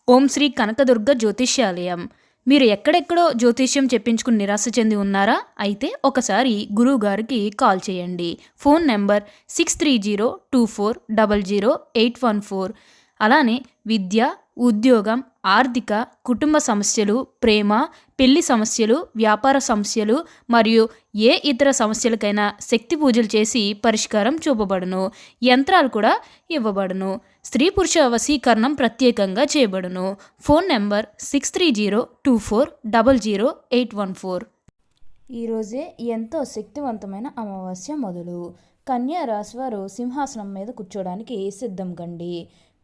ఓం శ్రీ కనకదుర్గ జ్యోతిష్యాలయం. మీరు ఎక్కడెక్కడో జ్యోతిష్యం చెప్పించుకుని నిరాశ చెంది ఉన్నారా? అయితే ఒకసారి గురువుగారికి కాల్ చేయండి. Phone number 6302400814. అలానే విద్య, ఉద్యోగం, ఆర్థిక, కుటుంబ సమస్యలు, ప్రేమ, పెళ్లి సమస్యలు, వ్యాపార సమస్యలు మరియు ఏ ఇతర సమస్యలకైనా శక్తి పూజలు చేసి పరిష్కారం చూపబడును. యంత్రాలు కూడా ఇవ్వబడును. స్త్రీ పురుష వశీకరణం ప్రత్యేకంగా చేయబడును. Phone number 6302400814. ఈరోజే ఎంతో శక్తివంతమైన అమావాస్య మొదలు. కన్యా రాశివారు సింహాసనం మీద కూర్చోడానికి సిద్ధం కండి.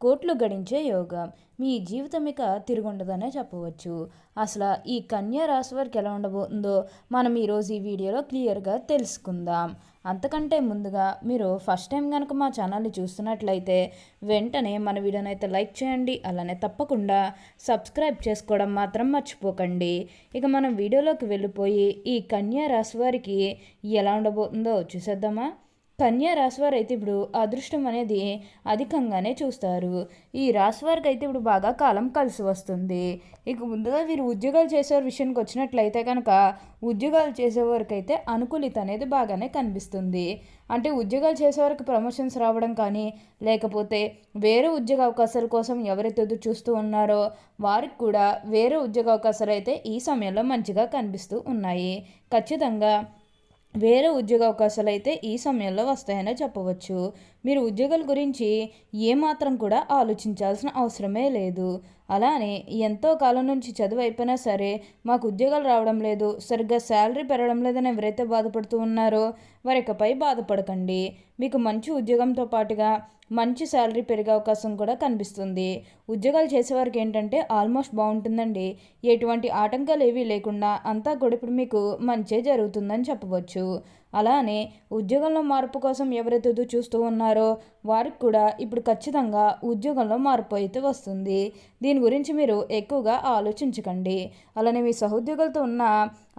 కోట్లు గడించే యోగం. మీ జీవితం ఇక తిరుగుండదనే చెప్పవచ్చు. అసలు ఈ కన్యా రాశి వారికి ఎలా ఉండబోతుందో మనం ఈరోజు ఈ వీడియోలో క్లియర్గా తెలుసుకుందాం. అంతకంటే ముందుగా మీరు ఫస్ట్ టైం కనుక మా ఛానల్ని చూస్తున్నట్లయితే వెంటనే మన వీడియోని అయితే లైక్ చేయండి. అలానే తప్పకుండా సబ్స్క్రైబ్ చేసుకోవడం మాత్రం మర్చిపోకండి. ఇక మనం వీడియోలోకి వెళ్ళిపోయి ఈ కన్యా రాశి వారికి ఎలా ఉండబోతుందో చూసేద్దామా. కన్యా రాశివారు అయితే ఇప్పుడు అదృష్టం అనేది అధికంగానే చూస్తారు. ఈ రాశివారికి అయితే ఇప్పుడు బాగా కాలం కలిసి వస్తుంది. ఇక ముందుగా వీరు ఉద్యోగాలు చేసేవారి విషయానికి వచ్చినట్లయితే కనుక ఉద్యోగాలు చేసేవారికి అయితే అనుకూలిత అనేది బాగానే కనిపిస్తుంది. అంటే ఉద్యోగాలు చేసేవారికి ప్రమోషన్స్ రావడం కానీ, లేకపోతే వేరే ఉద్యోగ అవకాశాల కోసం ఎవరైతే ఎదురు చూస్తూ ఉన్నారో వారికి కూడా వేరే ఉద్యోగ అవకాశాలు అయితే ఈ సమయంలో మంచిగా కనిపిస్తూ ఉన్నాయి. ఖచ్చితంగా వేరే ఉద్యోగ అవకాశాలు అయితే ఈ సమయంలో వస్తాయనే చెప్పవచ్చు. మీరు ఉద్యోగాల గురించి ఏమాత్రం కూడా ఆలోచించాల్సిన అవసరమే లేదు. అలానే ఎంతో కాలం నుంచి చదువు అయిపోయినా సరే మాకు ఉద్యోగాలు రావడం లేదు, సరిగ్గా శాలరీ పెరగడం లేదని ఎవరైతే బాధపడుతూ ఉన్నారో వారికపై బాధపడకండి. మీకు మంచి ఉద్యోగంతో పాటుగా మంచి శాలరీ పెరిగే అవకాశం కూడా కనిపిస్తుంది. ఉద్యోగాలు చేసేవారికి ఏంటంటే ఆల్మోస్ట్ బాగుంటుందండి. ఎటువంటి ఆటంకాలు ఏవీ లేకుండా అంతా కూడా ఇప్పుడు మీకు మంచే జరుగుతుందని చెప్పవచ్చు. అలానే ఉద్యోగంలో మార్పు కోసం ఎవరైతే ఎదురు చూస్తూ ఉన్నారో వారికి కూడా ఇప్పుడు ఖచ్చితంగా ఉద్యోగంలో మార్పు అయితే వస్తుంది. దీని గురించి మీరు ఎక్కువగా ఆలోచించకండి. అలానే మీ సహోద్యోగులతో ఉన్న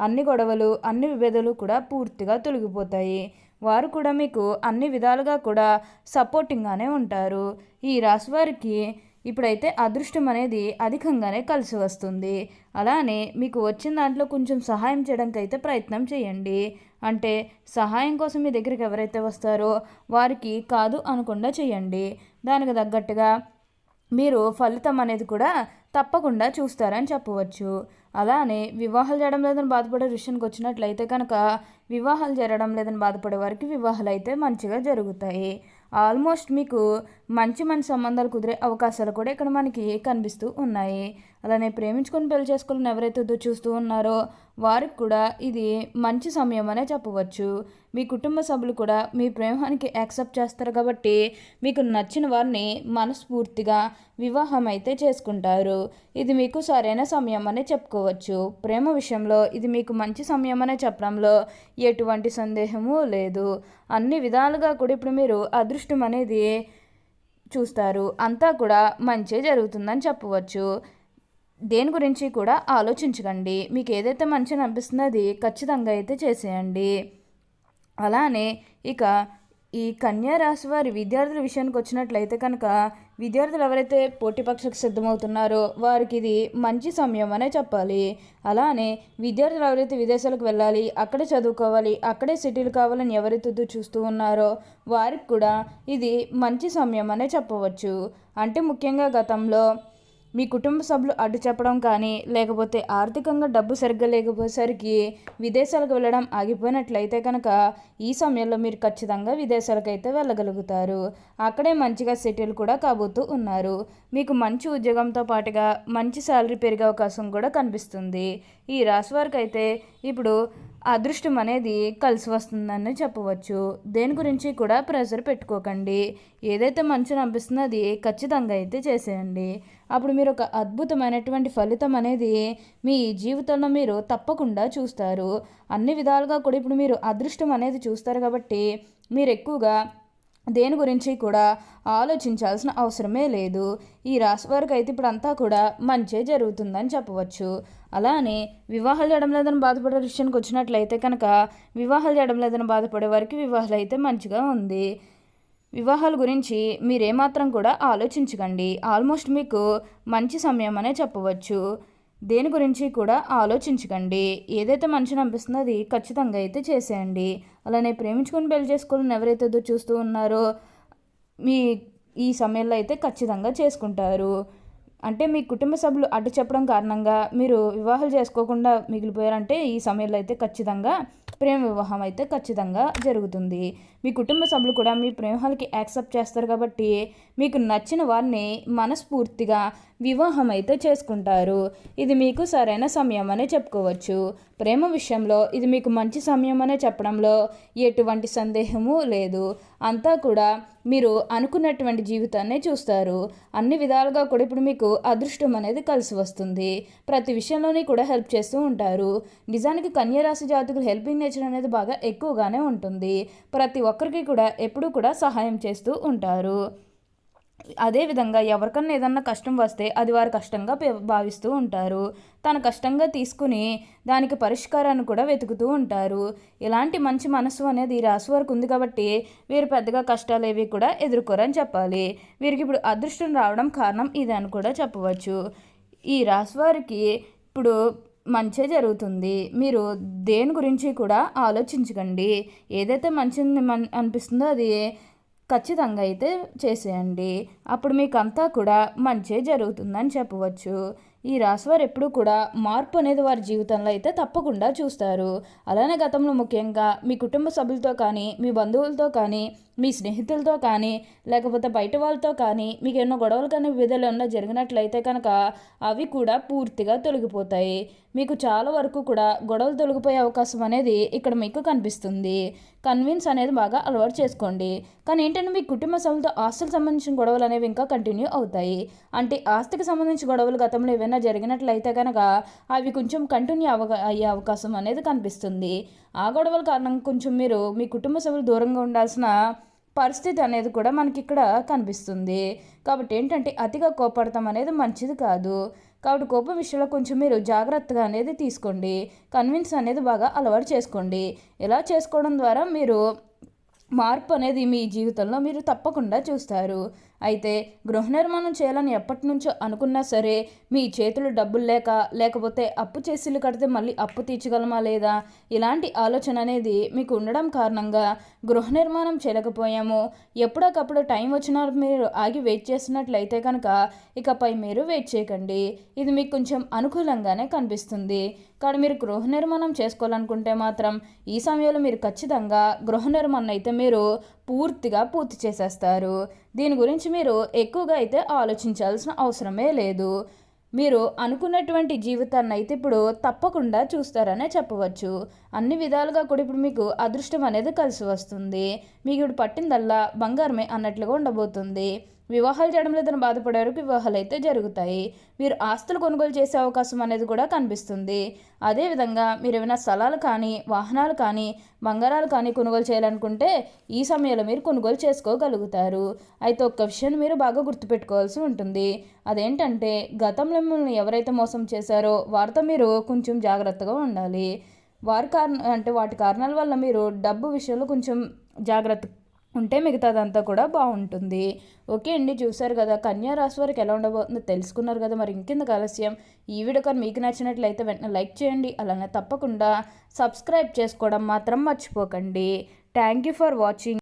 అన్ని గొడవలు, అన్ని విభేదాలు కూడా పూర్తిగా తొలగిపోతాయి. వారు కూడా మీకు అన్ని విధాలుగా కూడా సపోర్టింగ్గానే ఉంటారు. ఈ రాశి వారికి ఇప్పుడైతే అదృష్టం అనేది అధికంగానే కలిసి వస్తుంది. అలానే మీకు వచ్చిన దాంట్లో కొంచెం సహాయం చేయడానికి అయితే ప్రయత్నం చేయండి. అంటే సహాయం కోసం మీ దగ్గరికి ఎవరైతే వస్తారో వారికి కాదు అనకుండా చేయండి. దానికి తగ్గట్టుగా మీరు ఫలితం అనేది కూడా తప్పకుండా చూస్తారని చెప్పవచ్చు. అలానే వివాహాలు చేయడం లేదని బాధపడే విషయానికి వచ్చినట్లయితే కనుక వివాహాలు జరగడం లేదని బాధపడే వారికి వివాహాలు అయితే మంచిగా జరుగుతాయి. ఆల్మోస్ట్ మీకు మంచి మంచి సంబంధాలు కుదిరే అవకాశాలు కూడా ఇక్కడ మనకి కనిపిస్తూ ఉన్నాయి. అలానే ప్రేమించుకొని పెళ్లి చేసుకోవాలని ఎవరైతే చూస్తూ ఉన్నారో వారికి కూడా ఇది మంచి సమయం అనే చెప్పవచ్చు. మీ కుటుంబ సభ్యులు కూడా మీ ప్రేమానికి యాక్సెప్ట్ చేస్తారు కాబట్టి మీకు నచ్చిన వారిని మనస్ఫూర్తిగా వివాహం అయితే చేసుకుంటారు. ఇది మీకు సరైన సమయం అనే చెప్పుకోవచ్చు. ప్రేమ విషయంలో ఇది మీకు మంచి సమయం అనే చెప్పడంలో ఎటువంటి సందేహము లేదు. అన్ని విధాలుగా కూడా ఇప్పుడు మీరు అదృష్టం అనేది చూస్తారు. అంతా కూడా మంచి జరుగుతుందని చెప్పవచ్చు. దేని గురించి కూడా ఆలోచించకండి. మీకు ఏదైతే మంచిగా అనిపిస్తుందో అది ఖచ్చితంగా అయితే చేసేయండి. అలానే ఇక ఈ కన్యా రాశి వారి విద్యార్థుల విషయానికి వచ్చినట్లయితే కనుక విద్యార్థులు ఎవరైతే పోటీ పరీక్షకు సిద్ధమవుతున్నారో వారికి ఇది మంచి సమయం అనే చెప్పాలి. అలానే విద్యార్థులు ఎవరైతే విదేశాలకు వెళ్ళాలి, అక్కడే చదువుకోవాలి, అక్కడే సెటిల్ కావాలని ఎవరైతే చూస్తూ ఉన్నారో వారికి కూడా ఇది మంచి సమయం అనే చెప్పవచ్చు. అంటే ముఖ్యంగా గతంలో మీ కుటుంబ సభ్యులు అడ్డు చెప్పడం కానీ, లేకపోతే ఆర్థికంగా డబ్బు సరిగ్గా లేకపోయేసరికి విదేశాలకు వెళ్ళడం ఆగిపోయినట్లయితే కనుక ఈ సమయంలో మీరు ఖచ్చితంగా విదేశాలకు అయితే వెళ్ళగలుగుతారు. అక్కడే మంచిగా సెటిల్ కూడా కాబోతూ ఉన్నారు. మీకు మంచి ఉద్యోగంతో పాటుగా మంచి శాలరీ పెరిగే అవకాశం కూడా కనిపిస్తుంది. ఈ రాశి వారికి అయితే ఇప్పుడు అదృష్టం అనేది కలిసి వస్తుందని చెప్పవచ్చు. దేని గురించి కూడా ప్రెషర్ పెట్టుకోకండి. ఏదైతే మంచిగా అనిపిస్తుందో అది ఖచ్చితంగా అయితే చేసేయండి. అప్పుడు మీరు ఒక అద్భుతమైనటువంటి ఫలితం అనేది మీ జీవితంలో మీరు తప్పకుండా చూస్తారు. అన్ని విధాలుగా కూడా ఇప్పుడు మీరు అదృష్టం అనేది చూస్తారు కాబట్టి మీరు ఎక్కువగా దేని గురించి కూడా ఆలోచించాల్సిన అవసరమే లేదు. ఈ రాశి వారికి అయితే ఇప్పుడు అంతా కూడా మంచే జరుగుతుందని చెప్పవచ్చు. అలానే వివాహాలు చేయడం లేదని బాధపడే విషయానికి వచ్చినట్లయితే కనుక వివాహాలు చేయడం లేదని బాధపడే వారికి వివాహాలు అయితే మంచిగా ఉంది. వివాహాల గురించి మీరేమాత్రం కూడా ఆలోచించకండి. ఆల్మోస్ట్ మీకు మంచి సమయం అనే చెప్పవచ్చు. దేని గురించి కూడా ఆలోచించకండి. ఏదైతే మంచిని అనిపిస్తుందో అది ఖచ్చితంగా అయితే చేసేయండి. అలానే ప్రేమించుకొని పెళ్లి చేసుకోవాలని ఎవరైతే చూస్తూ ఉన్నారో మీ ఈ సమయంలో అయితే ఖచ్చితంగా చేసుకుంటారు. అంటే మీ కుటుంబ సభ్యులు అడ్డు చెప్పడం కారణంగా మీరు వివాహాలు చేసుకోకుండా మిగిలిపోయారంటే ఈ సమయంలో అయితే ఖచ్చితంగా ప్రేమ వివాహం అయితే ఖచ్చితంగా జరుగుతుంది. మీ కుటుంబ సభ్యులు కూడా మీ ప్రేమహాలకి యాక్సెప్ట్ చేస్తారు కాబట్టి మీకు నచ్చిన వారిని మనస్ఫూర్తిగా వివాహం అయితే చేసుకుంటారు. ఇది మీకు సరైన సమయం అనే చెప్పుకోవచ్చు. ప్రేమ విషయంలో ఇది మీకు మంచి సమయం అనే చెప్పడంలో ఎటువంటి సందేహము లేదు. అంతా కూడా మీరు అనుకున్నటువంటి జీవితాన్నే చూస్తారు. అన్ని విధాలుగా కూడా ఇప్పుడు మీకు అదృష్టం అనేది కలిసి వస్తుంది. ప్రతి విషయంలోని కూడా హెల్ప్ చేస్తూ ఉంటారు. నిజానికి కన్యా రాశి జాతకులు హెల్పింగ్ నేచర్ అనేది బాగా ఎక్కువగానే ఉంటుంది. ప్రతి ఒక్కరికి కూడా ఎప్పుడూ కూడా సహాయం చేస్తూ ఉంటారు. అదేవిధంగా ఎవరికన్నా ఏదన్నా కష్టం వస్తే అది వారు కష్టంగా భావిస్తూ ఉంటారు. తన కష్టంగా తీసుకుని దానికి పరిష్కారాన్ని కూడా వెతుకుతూ ఉంటారు. ఇలాంటి మంచి మనసు అనేది ఈ రాశి వారికి ఉంది కాబట్టి వీరు పెద్దగా కష్టాలు ఏవి కూడా ఎదుర్కోరని చెప్పాలి. వీరికి ఇప్పుడు అదృష్టం రావడం కారణం ఇది అని కూడా చెప్పవచ్చు. ఈ రాశి వారికి ఇప్పుడు మంచే జరుగుతుంది. మీరు దేని గురించి కూడా ఆలోచించకండి. ఏదైతే మంచిది అనిపిస్తుందో అది ఖచ్చితంగా అయితే చేసేయండి. అప్పుడు మీకు అంతా కూడా మంచే జరుగుతుందని చెప్పవచ్చు. ఈ రాశివారు ఎప్పుడూ కూడా మార్పు అనేది వారి జీవితంలో అయితే తప్పకుండా చూస్తారు. అలానే గతంలో ముఖ్యంగా మీ కుటుంబ సభ్యులతో కానీ, మీ బంధువులతో కానీ, మీ స్నేహితులతో కానీ, లేకపోతే బయట వాళ్ళతో కానీ మీకు ఎన్నో గొడవలు కానీ వివిధాలు ఏమన్నా జరిగినట్లయితే కనుక అవి కూడా పూర్తిగా తొలగిపోతాయి. మీకు చాలా వరకు కూడా గొడవలు తొలగిపోయే అవకాశం అనేది ఇక్కడ మీకు కనిపిస్తుంది. కన్విన్స్ అనేది బాగా అలవాటు చేసుకోండి. కానీ ఏంటంటే మీ కుటుంబ సభ్యులతో ఆస్తులకు సంబంధించిన గొడవలు అనేవి ఇంకా కంటిన్యూ అవుతాయి. అంటే ఆస్తికి సంబంధించిన గొడవలు గతంలో ఏవైనా జరిగినట్లయితే కనుక అవి కొంచెం కంటిన్యూ అయ్యే అవకాశం అనేది కనిపిస్తుంది. ఆ గొడవల కారణంగా కొంచెం మీరు మీ కుటుంబ సభ్యులు దూరంగా ఉండాల్సిన పరిస్థితి అనేది కూడా మనకి ఇక్కడ కనిపిస్తుంది. కాబట్టి ఏంటంటే అతిగా కోపడతాం అనేది మంచిది కాదు. కాబట్టి కోపం విషయంలో కొంచెం మీరు జాగ్రత్తగా అనేది తీసుకోండి. కన్విన్స్ అనేది బాగా అలవాటు చేసుకోండి. ఇలా చేసుకోవడం ద్వారా మీరు మార్పు అనేది మీ జీవితంలో మీరు తప్పకుండా చూస్తారు. అయితే గృహ నిర్మాణం చేయాలని ఎప్పటి నుంచో అనుకున్నా సరే మీ చేతులు డబ్బులు లేకపోతే అప్పు చేసి ఇల్లు కడితే మళ్ళీ అప్పు తీర్చగలమా లేదా ఇలాంటి ఆలోచన అనేది మీకు ఉండడం కారణంగా గృహ నిర్మాణం చేయలేకపోయాము. ఎప్పటికప్పుడు టైం వచ్చినా మీరు ఆగి వెయిట్ చేసినట్లయితే కనుక ఇకపై మీరు వెయిట్ చేయకండి. ఇది మీకు కొంచెం అనుకూలంగానే కనిపిస్తుంది. కానీ మీరు గృహ నిర్మాణం చేసుకోవాలనుకుంటే మాత్రం ఈ సమయంలో మీరు ఖచ్చితంగా గృహ నిర్మాణం అయితే మీరు పూర్తి చేసేస్తారు. దీని గురించి మీరు ఎక్కువగా అయితే ఆలోచించాల్సిన అవసరమే లేదు. మీరు అనుకున్నటువంటి జీవితాన్ని అయితే ఇప్పుడు తప్పకుండా చూస్తారనే చెప్పవచ్చు. అన్ని విధాలుగా కూడా ఇప్పుడు మీకు అదృష్టం అనేది కలిసి వస్తుంది. మీకు ఇప్పుడు పట్టిందల్లా బంగారమే అన్నట్లుగా ఉండబోతుంది. వివాహాలు చేయడం లేదని బాధపడే వరకు వివాహాలు అయితే జరుగుతాయి. మీరు ఆస్తులు కొనుగోలు చేసే అవకాశం అనేది కూడా కనిపిస్తుంది. అదేవిధంగా మీరు ఏమైనా స్థలాలు కానీ, వాహనాలు కానీ, బంగారాలు కానీ కొనుగోలు చేయాలనుకుంటే ఈ సమయంలో మీరు కొనుగోలు చేసుకోగలుగుతారు. అయితే ఒక్క విషయాన్ని మీరు బాగా గుర్తుపెట్టుకోవాల్సి ఉంటుంది. అదేంటంటే గతంలో మిమ్మల్ని ఎవరైతే మోసం చేశారో వారితో మీరు కొంచెం జాగ్రత్తగా ఉండాలి. వాటి కారణాల వల్ల మీరు డబ్బు విషయంలో కొంచెం జాగ్రత్త ఉంటే మిగతాదంతా కూడా బాగుంటుంది. ఓకే అండి, చూసారు కదా కన్యా రాశి వారికి ఎలా ఉండబోతుందో తెలుసుకున్నారు కదా. మరి ఇంకెందుకు ఆలస్యం, ఈ వీడియో కానీ మీకు నచ్చినట్లయితే వెంటనే లైక్ చేయండి. అలానే తప్పకుండా సబ్స్క్రైబ్ చేసుకోవడం మాత్రం మర్చిపోకండి. Thank you for watching.